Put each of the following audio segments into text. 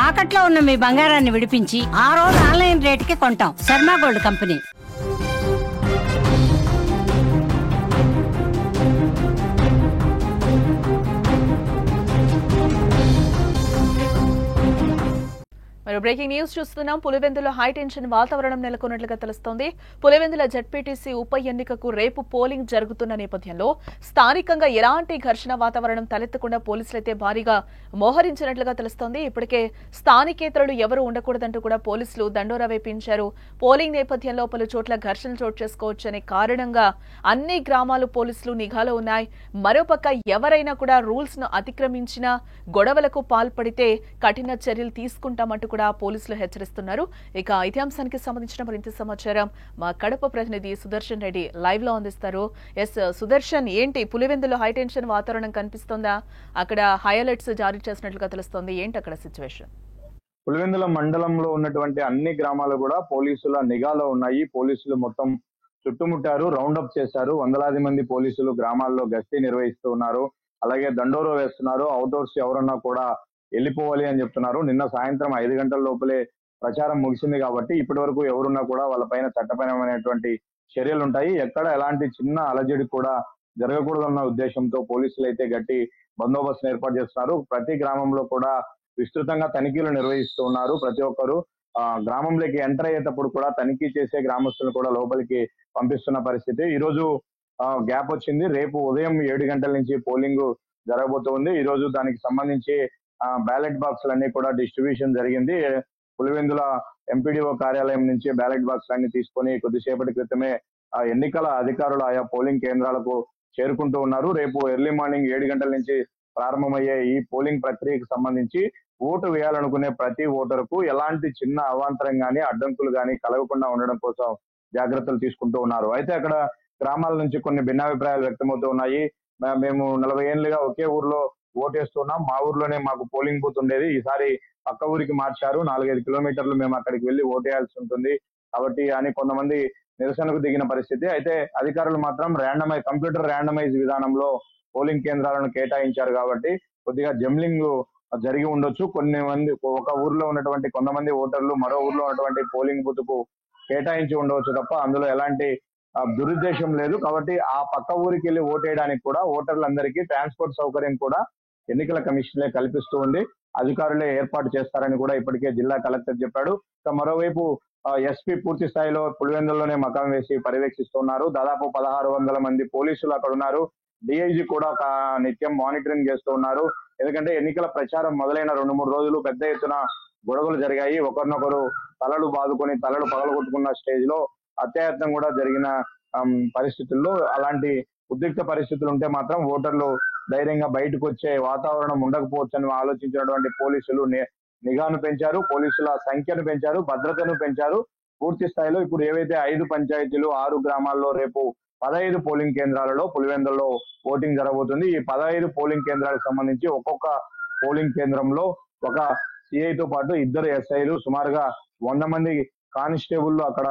తాకట్లో ఉన్న మీ బంగారాన్ని విడిపించి ఆ రోజు ఆన్లైన్ రేటుకి కొంటాం. Sharma gold company. మరి బ్రేకింగ్ న్యూస్ చూస్తున్నాం. పులివెందులో హై టెన్షన్ వాతావరణం నెలకొన్నట్లుగా తెలుస్తోంది. పులివెందుల జెడ్పీటీసీ ఉప ఎన్నికకు రేపు పోలింగ్ జరుగుతున్న నేపథ్యంలో స్థానికంగా ఎలాంటి ఘర్షణ వాతావరణం తలెత్తకుండా పోలీసులైతే భారీగా మోహరించినట్లుగా తెలుస్తోంది. ఇప్పటికే స్థానికేతరులు ఎవరూ ఉండకూడదంటూ కూడా పోలీసులు దండోరా వేపించారు. పోలింగ్ నేపథ్యంలో పలు చోట్ల ఘర్షణలు చోటు చేసుకోవచ్చనే కారణంగా అన్ని గ్రామాలు పోలీసులు నిఘాలో ఉన్నాయి. మరోపక్క ఎవరైనా కూడా రూల్స్ ను అతిక్రమించినా గొడవలకు పాల్పడితే కఠిన చర్యలు తీసుకుంటామంటూ కూడా పోలీసులు హెచ్చరిస్తున్నారు. ఇక ఇదే అంశానికి సంబంధించిన మరింత సమాచారం మా కడప ప్రతినిధి సుదర్శన్ రెడ్డి లైవ్ లో అందిస్తారు. సుదర్శన్, ఏంటి పులివెందులో హై టెన్షన్ వాతావరణం కనిపిస్తోందా? అక్కడ హై అలర్ట్స్ జారీ చేసినట్లుగా తెలుస్తోంది. ఏంటి అక్కడ సిచ్యువేషన్? పులివెందుల మండలంలో ఉన్నటువంటి అన్ని గ్రామాలు కూడా పోలీసుల నిఘాలో ఉన్నాయి. పోలీసులు మొత్తం చుట్టుముట్టారు, రౌండప్ చేశారు. వందలాది మంది పోలీసులు గ్రామాల్లో గస్తీ నిర్వహిస్తూ ఉన్నారు. అలాగే దండోరా వేస్తున్నారు. అవుట్డోర్స్ ఎవరన్నా కూడా వెళ్ళిపోవాలి అని చెప్తున్నారు. నిన్న సాయంత్రం 5 గంటల లోపలే ప్రచారం ముగిసింది కాబట్టి ఇప్పటి వరకు ఎవరున్నా కూడా వాళ్ళపైన చట్టపరమైనటువంటి చర్యలు ఉంటాయి. ఎక్కడ ఎలాంటి చిన్న అలజడి కూడా జరగకూడదన్న ఉద్దేశంతో పోలీసులు అయితే గట్టి బందోబస్తును ఏర్పాటు చేస్తున్నారు. ప్రతి గ్రామంలో కూడా విస్తృతంగా తనిఖీలు నిర్వహిస్తూ ఉన్నారు. ప్రతి ఒక్కరు గ్రామంలోకి ఎంటర్ అయ్యేటప్పుడు కూడా తనిఖీ చేసే గ్రామస్తులను కూడా లోపలికి పంపిస్తున్న పరిస్థితి. ఈ రోజు గ్యాప్ వచ్చింది. రేపు ఉదయం 7 గంటల నుంచి పోలింగ్ జరగబోతోంది. ఈ రోజు దానికి సంబంధించి బ్యాలెట్ బాక్సులన్నీ కూడా డిస్ట్రిబ్యూషన్ జరిగింది. పులివెందుల ఎంపీడీఓ కార్యాలయం నుంచి బ్యాలెట్ బాక్స్ అన్ని తీసుకొని కొద్దిసేపటి క్రితమే ఎన్నికల అధికారులు ఆయా పోలింగ్ కేంద్రాలకు చేరుకుంటూ ఉన్నారు. రేపు ఎర్లీ మార్నింగ్ 7 గంటల నుంచి ప్రారంభమయ్యే ఈ పోలింగ్ ప్రక్రియకు సంబంధించి ఓటు వేయాలనుకునే ప్రతి ఓటరుకు ఎలాంటి చిన్న అవాంతరం గానీ అడ్డంకులు గానీ కలగకుండా ఉండడం కోసం జాగ్రత్తలు తీసుకుంటూ ఉన్నారు. అయితే అక్కడ గ్రామాల నుంచి కొన్ని భిన్నాభిప్రాయాలు వ్యక్తమవుతూ ఉన్నాయి. మేము 40 ఏళ్లుగా ఒకే ఊర్లో ఓటేస్తున్నాం, మా ఊర్లోనే మాకు పోలింగ్ బూత్ ఉండేది, ఈసారి పక్క ఊరికి మార్చారు, 4-5 కిలోమీటర్లు మేము అక్కడికి వెళ్లి ఓటేయాల్సి ఉంటుంది కాబట్టి అని కొంతమంది నిరసనకు దిగిన పరిస్థితి. అయితే అధికారులు మాత్రం కంప్యూటర్ ర్యాండమైజ్ విధానంలో పోలింగ్ కేంద్రాలను కేటాయించారు కాబట్టి కొద్దిగా జంబ్లింగ్ జరిగి ఉండొచ్చు. ఒక ఊర్లో ఉన్నటువంటి కొంతమంది ఓటర్లు మరో ఊర్లో ఉన్నటువంటి పోలింగ్ బూత్ కు కేటాయించి ఉండవచ్చు తప్ప అందులో ఎలాంటి దురుద్దేశం లేదు. కాబట్టి ఆ పక్క ఊరికి వెళ్ళి ఓటేయడానికి కూడా ఓటర్లందరికీ ట్రాన్స్పోర్ట్ సౌకర్యం కూడా ఎన్నికల కమిషన్లే కల్పిస్తూ ఉంది. అధికారులే ఏర్పాటు చేస్తారని కూడా ఇప్పటికే జిల్లా కలెక్టర్ చెప్పాడు. మరోవైపు ఎస్పీ పూర్తి స్థాయిలో పులివెందుల్లోనే మకాం వేసి పర్యవేక్షిస్తున్నారు. దాదాపు 1600 మంది పోలీసులు అక్కడ ఉన్నారు. డిఐజీ కూడా నిత్యం మానిటరింగ్ చేస్తూ ఉన్నారు. ఎందుకంటే ఎన్నికల ప్రచారం మొదలైన 2-3 రోజులు పెద్ద ఎత్తున గొడవలు జరిగాయి. ఒకరినొకరు తలలు బాదుకొని తలలు పగలగొట్టుకున్న స్టేజ్ లో అత్యాయత్నం కూడా జరిగిన పరిస్థితుల్లో అలాంటి ఉద్రిక్త పరిస్థితులు ఉంటే మాత్రం ఓటర్లు ధైర్యంగా బయటకు వచ్చే వాతావరణం ఉండకపోవచ్చని ఆలోచించినటువంటి పోలీసులు నిఘాను పెంచారు, పోలీసుల సంఖ్యను పెంచారు, భద్రతను పెంచారు. పూర్తి స్థాయిలో ఇప్పుడు ఏవైతే 5 పంచాయతీలు 6 గ్రామాల్లో రేపు 15 పోలింగ్ కేంద్రాలలో పులివెందుల్లో ఓటింగ్ జరగబోతుంది. ఈ 15 పోలింగ్ కేంద్రాలకు సంబంధించి ఒక్కొక్క పోలింగ్ కేంద్రంలో ఒక సిఐతో పాటు 2 ఎస్ఐలు, సుమారుగా 100 మంది కానిస్టేబుల్ అక్కడ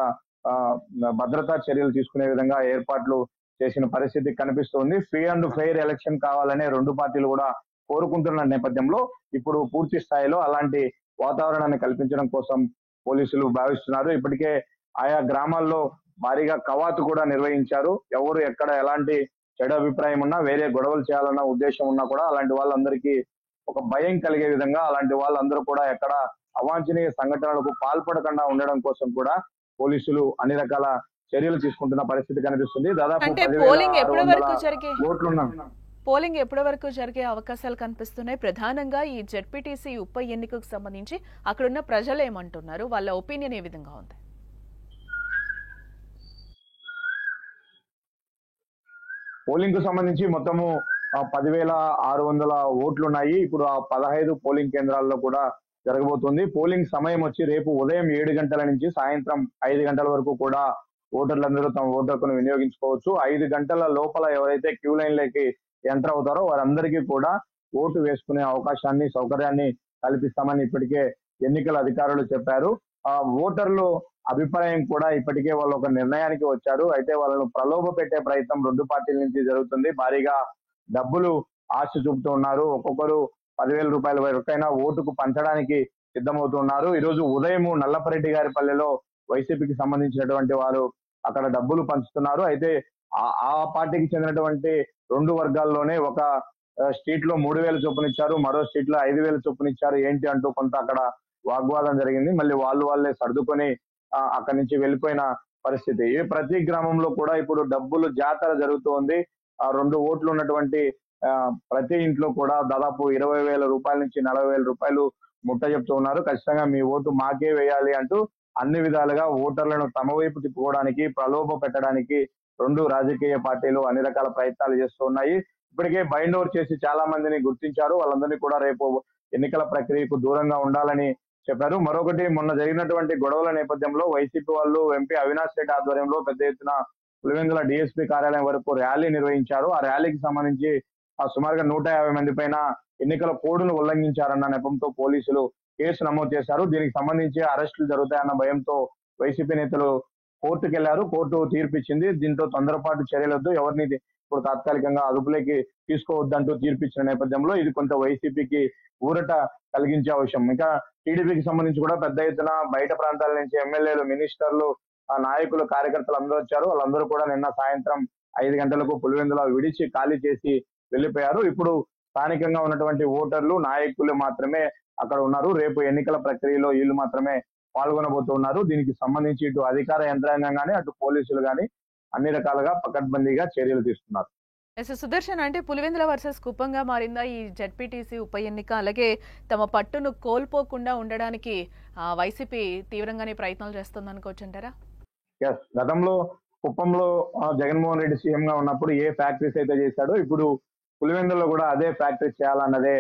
భద్రతా చర్యలు తీసుకునే విధంగా ఏర్పాట్లు చేసిన పరిస్థితి కనిపిస్తోంది. ఫ్రీ అండ్ ఫెయిర్ ఎలక్షన్ కావాలనే 2 పార్టీలు కూడా కోరుకుంటున్న నేపథ్యంలో ఇప్పుడు పూర్తి స్థాయిలో అలాంటి వాతావరణాన్ని కల్పించడం కోసం పోలీసులు భావిస్తున్నారు. ఇప్పటికే ఆయా గ్రామాల్లో భారీగా కవాతు కూడా నిర్వహించారు. ఎవరు ఎక్కడ ఎలాంటి చెడు అభిప్రాయం ఉన్నా, వేరే గొడవలు చేయాలన్న ఉద్దేశం ఉన్నా కూడా అలాంటి వాళ్ళందరికీ ఒక భయం కలిగే విధంగా అలాంటి వాళ్ళందరూ కూడా ఎక్కడ అవాంఛనీయ సంఘటనలకు పాల్పడకుండా ఉండడం కోసం కూడా పోలీసులు అన్ని రకాల చర్యలు తీసుకుంటున్న పరిస్థితి కనిపిస్తుంది. దాదాపు పోలింగ్ ఎప్పటి వరకు జరిగే అవకాశాలు కనిపిస్తున్నాయి? ప్రధానంగా ఈ జెడ్పీటీసీ ఉప ఎన్నికకు సంబంధించి అక్కడున్న ప్రజలు ఏమంటున్నారు? వాళ్ళ ఒపీనియన్ ఏ విధంగా ఉంది? పోలింగ్ కు సంబంధించి మొత్తము 10,600 ఓట్లు ఉన్నాయి. ఇప్పుడు ఆ 15 పోలింగ్ కేంద్రాల్లో కూడా జరగబోతుంది. పోలింగ్ సమయం వచ్చి రేపు ఉదయం 7 గంటల నుంచి సాయంత్రం 5 గంటల వరకు కూడా ఓటర్లందరూ తమ ఓటు హక్కును వినియోగించుకోవచ్చు. 5 గంటల లోపల ఎవరైతే క్యూ లైన్లోకి ఎంటర్ అవుతారో వారందరికీ కూడా ఓటు వేసుకునే అవకాశాన్ని, సౌకర్యాన్ని కల్పిస్తామని ఇప్పటికే ఎన్నికల అధికారులు చెప్పారు. ఓటర్లు అభిప్రాయం కూడా ఇప్పటికే వాళ్ళు ఒక నిర్ణయానికి వచ్చారు. అయితే వాళ్ళను ప్రలోభ పెట్టే ప్రయత్నం 2 పార్టీల నుంచి జరుగుతుంది. భారీగా డబ్బులు ఆశ చూపుతూ ఉన్నారు. ఒక్కొక్కరు 10,000 రూపాయల వరకైనా ఓటుకు పంచడానికి సిద్ధమవుతున్నారు. ఈ రోజు ఉదయం నల్లపరెడ్డి గారి పల్లెలో వైసీపీకి సంబంధించినటువంటి వారు అక్కడ డబ్బులు పంచుతున్నారు. అయితే ఆ పార్టీకి చెందినటువంటి 2 వర్గాల్లోనే ఒక స్ట్రీట్ లో 3,000 చొప్పున ఇచ్చారు, మరో స్ట్రీట్ లో 5,000 చొప్పున ఇచ్చారు ఏంటి అంటూ కొంత అక్కడ వాగ్వాదం జరిగింది. మళ్ళీ వాళ్ళే సర్దుకొని అక్కడి నుంచి వెళ్ళిపోయిన పరిస్థితి. ప్రతి గ్రామంలో కూడా ఇప్పుడు డబ్బులు జాతర జరుగుతోంది. 2 ఓట్లు ఉన్నటువంటి ప్రతి ఇంట్లో కూడా దాదాపు 20,000 రూపాయల నుంచి 40,000 రూపాయలు ముట్ట చెప్తూ ఉన్నారు. ఖచ్చితంగా మీ ఓటు మాకే వేయాలి అంటూ అన్ని విధాలుగా ఓటర్లను తమ వైపు తిప్పుకోవడానికి, ప్రలోభ పెట్టడానికి 2 రాజకీయ పార్టీలు అన్ని రకాల ప్రయత్నాలు చేస్తూ ఉన్నాయి. ఇప్పటికే బైండ్ ఓవర్ చేసి చాలా మందిని గుర్తించారు. వాళ్ళందరినీ కూడా రేపు ఎన్నికల ప్రక్రియకు దూరంగా ఉండాలని చెప్పారు. మరొకటి, మొన్న జరిగినటువంటి గొడవల నేపథ్యంలో వైసీపీ వాళ్ళు ఎంపీ అవినాష్ రెడ్డి ఆధ్వర్యంలో పెద్ద ఎత్తున పులివెందుల డిఎస్పీ కార్యాలయం వరకు ర్యాలీ నిర్వహించారు. ఆ ర్యాలీకి సంబంధించి సుమారుగా 150 మంది పైన ఎన్నికల కోడ్ను ఉల్లంఘించారన్న నెపంతో పోలీసులు కేసు నమోదు చేశారు. దీనికి సంబంధించి అరెస్టులు జరుగుతాయన్న భయంతో వైసీపీ నేతలు కోర్టుకు వెళ్లారు. కోర్టు తీర్పిచ్చింది. దీంతో తొందరపాటు చర్యలొద్దు, ఎవరిని ఇప్పుడు తాత్కాలికంగా అదుపులోకి తీసుకోవద్దంటూ తీర్పిచ్చిన నేపథ్యంలో ఇది కొంత వైసీపీకి ఊరట కలిగించే అవసరం. ఇంకా టీడీపీకి సంబంధించి కూడా పెద్ద ఎత్తున బయట ప్రాంతాల నుంచి ఎమ్మెల్యేలు, మినిస్టర్లు, నాయకులు, కార్యకర్తలు అందరూ వచ్చారు. వాళ్ళందరూ కూడా నిన్న సాయంత్రం 5 గంటలకు పులివెందుల విడిచి ఖాళీ చేసి వెళ్లిపోయారు. ఇప్పుడు స్థానికంగా ఉన్నటువంటి ఓటర్లు, నాయకులు మాత్రమే అక్కడ ఉన్నారు. రేపు ఎన్నికల ప్రక్రియలో వీళ్ళు మాత్రమే పాల్గొనబోతున్నారు. దీనికి సంబంధించి ఇటు అధికార యంత్రాంగం గానీ, అటు పోలీసులు గానీ అన్ని రకాలుగా పకడ్బందీగా చర్యలు తీసుకున్నారు. సుదర్శన్, అంటే పులివెందుల వర్సెస్ కుప్పంగా మారిందా ఈ జెడ్పీటీసీ ఉప ఎన్నిక? అలాగే తమ పట్టును కోల్పోకుండా ఉండడానికి వైసీపీ తీవ్రంగానే ప్రయత్నాలు చేస్తుంది అనుకోవచ్చు అంటారా? గతంలో కుప్పంలో జగన్మోహన్ రెడ్డి సీఎం గా ఉన్నప్పుడు ఏ ఫ్యాక్టరీస్ అయితే చేశాడో ఇప్పుడు పులివెందులో కూడా అదే ఫ్యాక్టరీ చేయాలన్నదే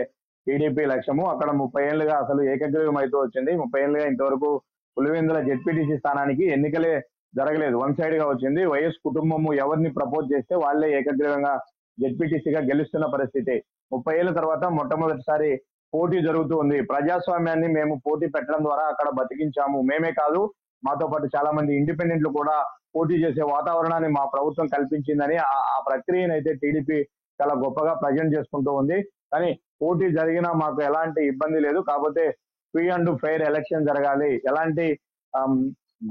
టీడీపీ లక్ష్యము. అక్కడ 30 ఏళ్లుగా అసలు ఏకగ్రీవం అయితే వచ్చింది. 30 ఏళ్లుగా ఇంతవరకు పులివెందుల జెడ్పీటీసీ స్థానానికి ఎన్నికలే జరగలేదు. 1 సైడ్ గా వచ్చింది. వైఎస్ కుటుంబము ఎవరిని ప్రపోజ్ చేస్తే వాళ్లే ఏకగ్రీవంగా జెడ్పీటీసీగా గెలుస్తున్న పరిస్థితి. 30 ఏళ్ల తర్వాత మొట్టమొదటిసారి పోటీ జరుగుతూ ఉంది. ప్రజాస్వామ్యాన్ని మేము పోటీ పెట్టడం ద్వారా అక్కడ బతికించాము. మేమే కాదు, మాతో పాటు చాలా మంది ఇండిపెండెంట్లు కూడా పోటీ చేసే వాతావరణాన్ని మా ప్రభుత్వం కల్పించిందని ఆ ప్రక్రియను అయితే టీడీపీ చాలా గొప్పగా ప్రజెంట్ చేసుకుంటూ ఉంది. కానీ పోటీ జరిగినా మాకు ఎలాంటి ఇబ్బంది లేదు. కాకపోతే ఫ్రీ అండ్ ఫెయిర్ ఎలక్షన్ జరగాలి, ఎలాంటి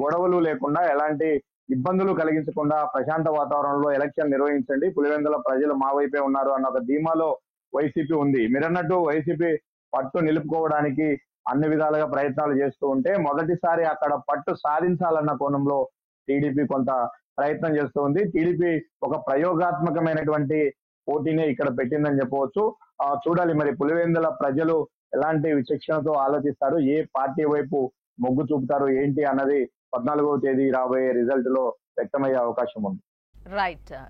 గొడవలు లేకుండా, ఎలాంటి ఇబ్బందులు కలిగించకుండా ప్రశాంత వాతావరణంలో ఎలక్షన్ నిర్వహించండి, పులివెందుల ప్రజలు మా వైపే ఉన్నారు అన్న ఒక ధీమాలో వైసీపీ ఉంది. మీరన్నట్టు వైసీపీ పట్టు నిలుపుకోవడానికి అన్ని విధాలుగా ప్రయత్నాలు చేస్తూ ఉంటే, మొదటిసారి అక్కడ పట్టు సాధించాలన్న కోణంలో టీడీపీ కొంత ప్రయత్నం చేస్తూ ఉంది. టీడీపీ ఒక ప్రయోగాత్మకమైనటువంటి పోటీనే ఇక్కడ పెట్టిందని చెప్పవచ్చు. చూడాలి మరి పులివెందుల ప్రజలు ఎలాంటి విచక్షణతో ఆలోచిస్తారు, ఏ పార్టీ వైపు మొగ్గు చూపుతారు ఏంటి అన్నది 14వ తేదీ రాబోయే రిజల్ట్ లో వ్యక్తమయ్యే అవకాశం ఉంది.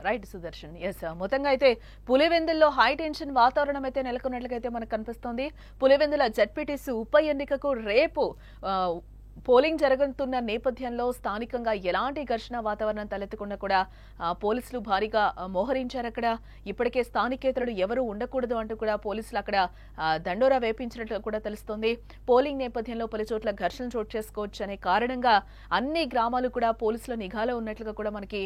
రైట్ సుదర్శన్. మొత్తంగా అయితే పులివెందుల్లో హై టెన్షన్ వాతావరణం అయితే నెలకొన్నట్లుగా మనకు కనిపిస్తోంది. పులివెందుల జెడ్పీటీసీ ఉప ఎన్నికకు రేపు పోలింగ్ జరుగుతున్న నేపథ్యంలో స్థానికంగా ఎలాంటి ఘర్షణ వాతావరణం తలెత్తకుండా కూడా పోలీసులు భారీగా మోహరించారు. అక్కడ ఇప్పటికే స్థానికేతరులు ఎవరు ఉండకూడదు అంటూ కూడా పోలీసులు అక్కడ దండోరా వేపించినట్లు కూడా తెలుస్తోంది. పోలింగ్ నేపథ్యంలో పలు చోట్ల ఘర్షణలు చోటు చేసుకోవచ్చు అనే కారణంగా అన్ని గ్రామాలు కూడా పోలీసుల నిఘాలో ఉన్నట్లుగా కూడా మనకి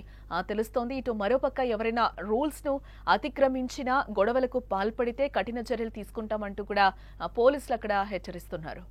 తెలుస్తోంది. ఇటు మరోపక్క ఎవరైనా రూల్స్ ను అతిక్రమించినా, గొడవలకు పాల్పడితే కఠిన చర్యలు తీసుకుంటామంటూ కూడా పోలీసులు అక్కడ హెచ్చరిస్తున్నారు.